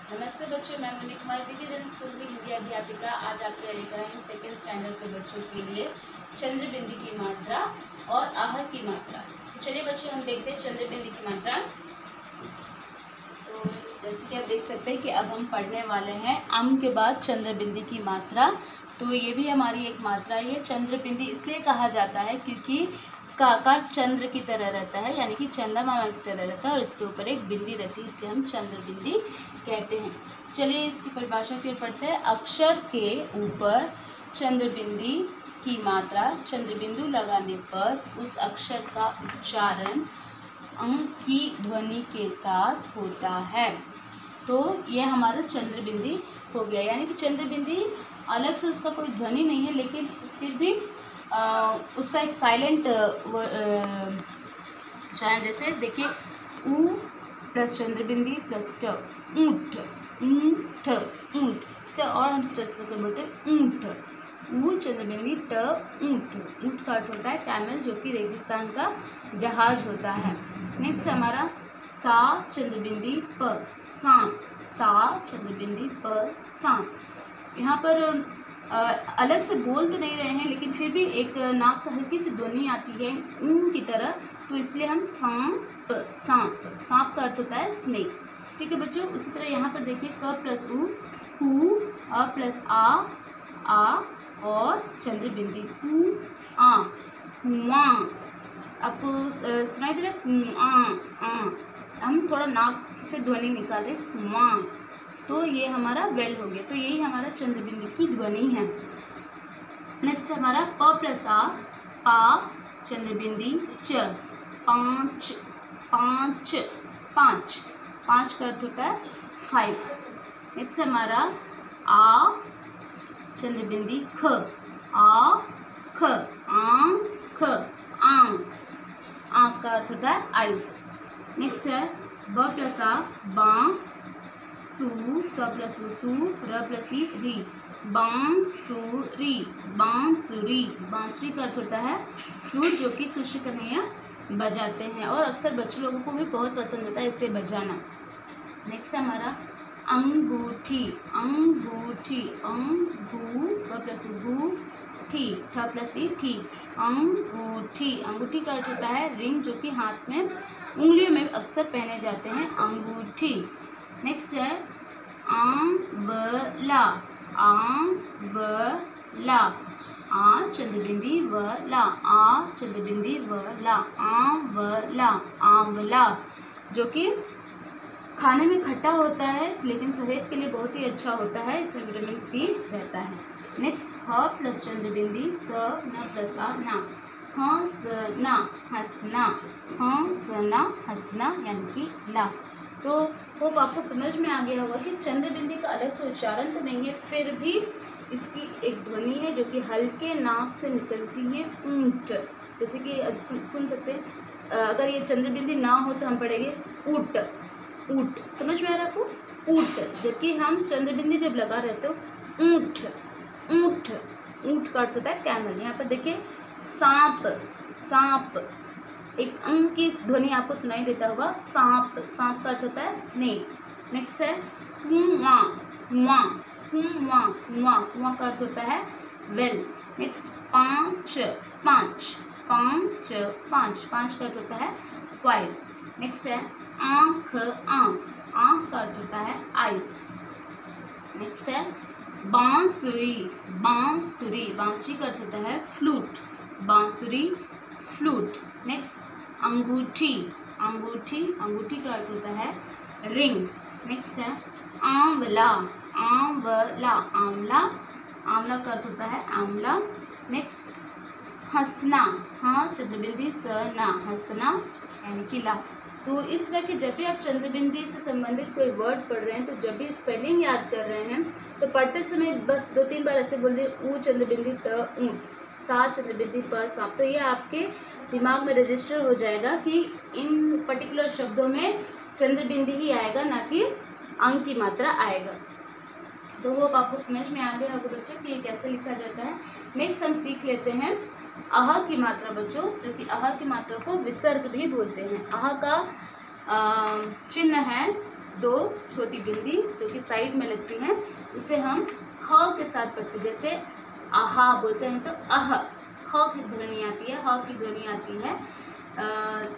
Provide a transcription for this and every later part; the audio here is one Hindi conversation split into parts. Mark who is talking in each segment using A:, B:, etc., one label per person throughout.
A: नमस्ते बच्चों, मैं मुन्नी कुमारी जी की जन स्कूल की हिंदी अध्यापिका। आज आपके लेकर आई हूँ सेकेंड स्टैंडर्ड के बच्चों के लिए चंद्र बिंदी की मात्रा और आह की मात्रा। चलिए बच्चों, हम देखते हैं चंद्र बिंदी की मात्रा। तो जैसे कि आप देख सकते हैं कि अब हम पढ़ने वाले हैं अम के बाद चंद्र बिंदी की मात्रा। तो ये भी हमारी एक मात्रा है। चंद्र बिंदी इसलिए कहा जाता है क्योंकि इसका आकार चंद्र की तरह रहता है, यानी कि चंद्रमा की तरह रहता है और इसके ऊपर एक बिंदी रहती है, इसलिए हम चंद्र बिंदी कहते हैं। चलिए इसकी परिभाषा फिर पढ़ते हैं। अक्षर के ऊपर चंद्र बिंदी की मात्रा, चंद्र बिंदु लगाने पर उस अक्षर का उच्चारण अंग की ध्वनि के साथ होता है। तो ये हमारा चंद्र बिंदी हो गया, यानी कि चंद्र बिंदी अलग से उसका कोई ध्वनि नहीं है, लेकिन फिर भी उसका एक साइलेंट उच्चारण, जैसे देखिए ऊ प्लस चंद्र बिंदी प्लस ट, ऊंट, ऊंट, ऊंट से, और हम स्ट्रेस करके बोलते हैं ऊंट, ऊ चंद्र बिंदी ट, ऊंट। ऊंट का अर्थ होता है कैमल, जो कि रेगिस्तान का जहाज होता है। नेक्स्ट हमारा सा चंद्र बिंदी प, सांप, सा चंद्र बिंदी प, सांप। यहाँ पर अलग से बोल तो नहीं रहे हैं, लेकिन फिर भी एक नाक से हल्की सी ध्वनि आती है ऊं की तरह, तो इसलिए हम सांप, सांप, सांप का अर्थ होता है स्नेक। ठीक है बच्चों, उसी तरह यहाँ पर देखिए क प्लस उ, हु, अ प्लस आ और चंद्र बिंदी हु आ, हुआ। आपको सुनाई दे रहा है हम थोड़ा नाक से ध्वनि निकाल रहे हुआ, तो ये हमारा वेल हो गया। तो यही हमारा चंद्र बिंदी की ध्वनि है। नेक्स्ट हमारा प प्लस आ, पा चंद्र बिंदी च, पाँच, पाँच, पाँच, पाँच का अर्थ होता है 5। नेक्स्ट हमारा आ चंद्र बिंदी ख, आ ख, आँख, आँख, आँख का अर्थ होता है आइज। नेक्स्ट है ब प्लस आ, बा सु, स प्लस सु, र प्लस ई री, बांसुरी, बांसुरी। बांसुरी का अर्थ होता है फ्लूट, जो कि कृष्ण कन्हैया बजाते हैं और अक्सर बच्चे लोगों को भी बहुत पसंद होता है इसे बजाना। नेक्स्ट हमारा अंगूठी, अंगूठी, अंगू प्लस गु ठी, ठ प्लस ई ठी, अंगूठी। अंगूठी का अर्थ होता है रिंग, जो कि हाथ में उंगलियों में अक्सर पहने जाते हैं, अंगूठी। नेक्स्ट है आंवला, आंवला, आ चंद्र बिंदी व ला, आ चंद्र बिंदी व ला, आंवला, आंवला, जो कि खाने में खट्टा होता है लेकिन सेहत के लिए बहुत ही अच्छा होता है, इसमें विटामिन सी रहता है। नेक्स्ट ह प्लस चंद्र बिंदी स, न प्लस आ, ना, हंसना, हंसना, हंसना, हंसना, यानी कि लाफ। तो होप आपको समझ में आ गया होगा कि चंद्र बिंदी का अलग से उच्चारण तो नहीं है, फिर भी इसकी एक ध्वनि है जो कि हल्के नाक से निकलती है, ऊंट। जैसे कि सुन सकते हैं, अगर ये चंद्र बिंदी ना हो तो हम पढ़ेंगे ऊट, ऊट। समझ में आ रहा आपको, ऊट। जबकि हम चंद्र बिंदी जब लगा रहते हो ऊंट, ऊंट, ऊंट का अर्थ होता है कैमल। यहाँ पर देखिए सांप, सांप, एक अंग की ध्वनि आपको सुनाई देता होगा, सांप, सांप का अर्थ होता है स्नेक। नेक्स्ट है हुआ, हुआ, हुआ, हुआ, हुआ का अर्थ होता है वेल। नेक्स्ट पाँच, पाँच, पाँच, पाँच, पाँच का अर्थ होता है 5। नेक्स्ट है आँख, आँख, आँख का अर्थ होता है आइज। नेक्स्ट है बांसुरी, बांसुरी, बांसुरी का अर्थ होता है फ्लूट, बांसुरी, फ्लूट। नेक्स्ट अंगूठी, अंगूठी, अंगूठी का अर्थ होता है रिंग। नेक्स्ट है आंवला, आंवला, आंवला, आंवला का अर्थ होता है आंवला। नेक्स्ट हंसना, हाँ चंद्र बिंदी स ना, हंसना, यानी कि ला। तो इस तरह की जब भी आप चंद्र बिंदी से संबंधित कोई वर्ड पढ़ रहे हैं, तो जब भी स्पेलिंग याद कर रहे हैं, तो पढ़ते समय बस 2-3 बार ऐसे बोल दें, ऊ चंद्र बिंदी ट ऊंट, सा चंद्र बिंदी प सांप। तो ये आपके दिमाग में रजिस्टर हो जाएगा कि इन पर्टिकुलर शब्दों में चंद्र बिंदी ही आएगा, ना कि अंक की मात्रा आएगा। तो वो आपको समझ में आ गया होगा बच्चों कि ये कैसे लिखा जाता है। नेक्स्ट हम सीख लेते हैं आह की मात्रा बच्चों, जो कि आह की मात्रा को विसर्ग भी बोलते हैं। आह का चिन्ह है दो छोटी बिंदी जो कि साइड में लगती हैं उसे हम ह के साथ पढ़ते हैं। जैसे आहा बोलते हैं तो अह, ह की ध्वनि आती है, ह की ध्वनि आती है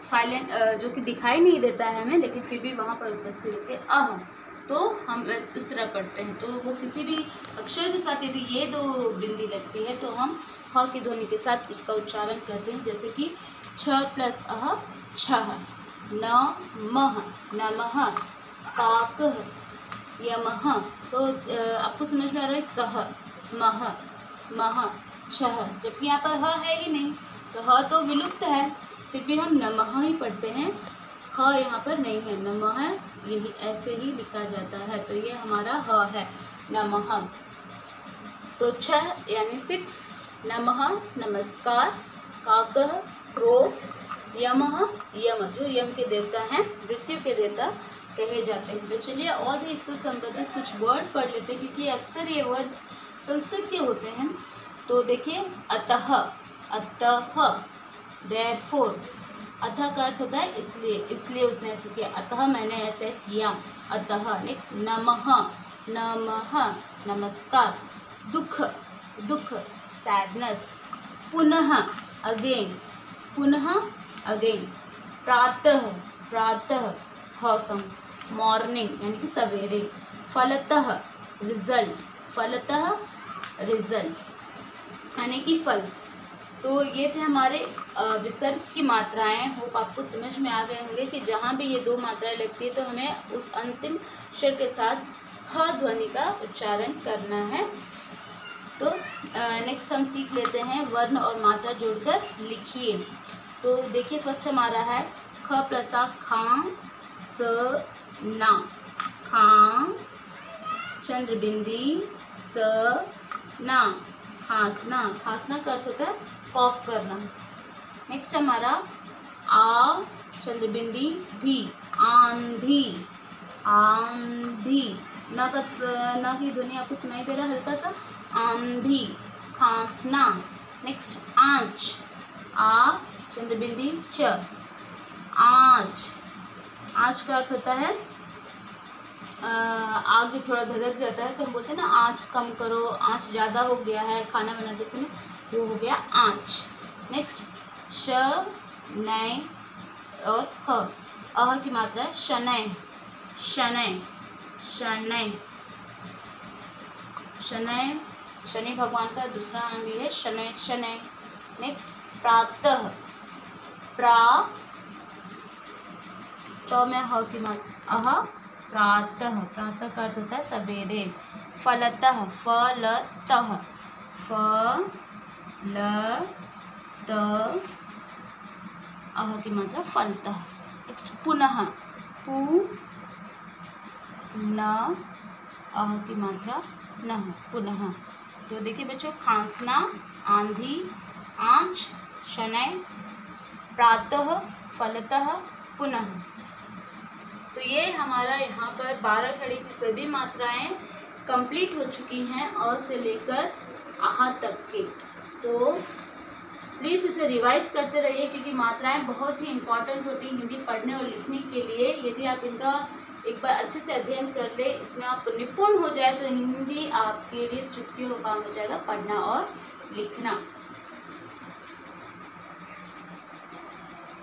A: साइलेंट, जो कि दिखाई नहीं देता है हमें, लेकिन फिर भी वहाँ पर उपस्थित रहती है अह। तो हम इस तरह पढ़ते हैं। तो वो किसी भी अक्षर के साथ यदि ये दो बिंदी लगती है तो हम ह की ध्वनि के साथ उसका उच्चारण करते हैं। जैसे कि छ प्लस अह छह, नमः नमः, काकः यमः। तो आपको समझ में आ रहा है कह, मह, मह, छह, जबकि यहाँ पर ह है ही नहीं, तो ह तो विलुप्त है, फिर भी हम नमः ही पढ़ते हैं, ह यहाँ पर नहीं है, नमः यही ऐसे ही लिखा जाता है। तो ये हमारा ह है, नमः। तो छह यानी 6, नमः नमस्कार, काकः क्रो, यमः यम जो यम के देवता हैं, मृत्यु के देवता कहे जाते हैं। तो चलिए और भी इससे संबंधित कुछ वर्ड पढ़ लेते हैं, क्योंकि अक्सर ये वर्ड्स संस्कृत के होते हैं। तो देखिए अतः, अतः, देयरफॉर, अतः का अर्थ होता है इसलिए, इसलिए उसने ऐसे किया, अतः मैंने ऐसे किया, अतः। नेक्स्ट नमः, नमः नमस्कार, दुख, दुख सैडनेस, पुनः अगेन, पुनः अगेन, प्रातः, प्रातः हौसम, मॉर्निंग यानी कि सवेरे, फलतः रिजल्ट, फलतः रिजल्ट यानी कि फल। तो ये थे हमारे विसर्ग की मात्राएं। होप आपको समझ में आ गए होंगे कि जहाँ भी ये दो मात्राएं लगती है तो हमें उस अंतिम अक्षर के साथ ह ध्वनि का उच्चारण करना है। तो नेक्स्ट हम सीख लेते हैं वर्ण और मात्रा जोड़कर लिखिए। तो देखिए फर्स्ट हमारा है ख प्लस आ, खां स ना, खां, चंद्रबिंदी स ना, खांसना, खांसना का अर्थ होता है कॉफ करना। नेक्स्ट हमारा आ, चंद्रबिंदी धी, आंधी, आंधी, ना का ना की ध्वनि आपको सुनाई दे रहा है हल्का सा, आंधी, खांसना। नेक्स्ट आंच, आ, चंद्रबिंदी च, आंच, आंच का अर्थ होता है आग जो थोड़ा धधक जाता है तो हम बोलते हैं ना आंच कम करो, आंच ज़्यादा हो गया है खाना बनाते समय, वो हो गया आंच। नेक्स्ट श, नय और ह, अह की मात्रा है शनय, शनय, शनय, शनय, शनि भगवान का दूसरा नाम भी है शनय, शनय। नेक्स्ट प्रातः, प्रा, तो में ह की मात्रा अह, प्रातः, प्रातः का अर्थ होता है सवेरे। फलतः, फलतः, फ ल त अह की मात्रा फलतः। नेक्स्ट पुनः, पु न अह की मात्रा नह, पुनः। तो देखिए बच्चों खांसना, आंधी, आंच, शनय, प्रातः, फलतः, पुनः। तो ये हमारा यहाँ पर 12 खड़ी की सभी मात्राएं कंप्लीट हो चुकी हैं अ से लेकर आहा तक के। तो प्लीज़ इसे रिवाइज करते रहिए क्योंकि मात्राएं बहुत ही इम्पॉर्टेंट होती हैं हिंदी पढ़ने और लिखने के लिए। यदि आप इनका एक बार अच्छे से अध्ययन कर ले, इसमें आप निपुण हो जाए तो हिंदी आपके लिए चुटकियों का काम हो जाएगा पढ़ना और लिखना।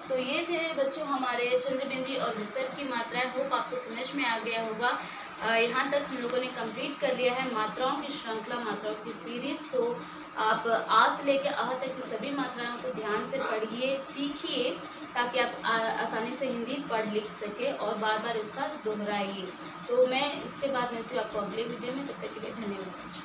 A: तो ये थे बच्चों हमारे चंद्रबिंदी और विसर्ग की मात्राएं। होप आपको समझ में आ गया होगा। यहाँ तक हम लोगों ने कंप्लीट कर लिया है मात्राओं की श्रृंखला, मात्राओं की सीरीज़। तो आप आ से लेकर अह तक की सभी मात्राओं को ध्यान से पढ़िए, सीखिए, ताकि आप आसानी से हिंदी पढ़ लिख सके और बार बार इसका दोहराइए। तो मैं इसके बाद मिलती हूँ आपको अगले वीडियो में। तब तक के लिए धन्यवाद।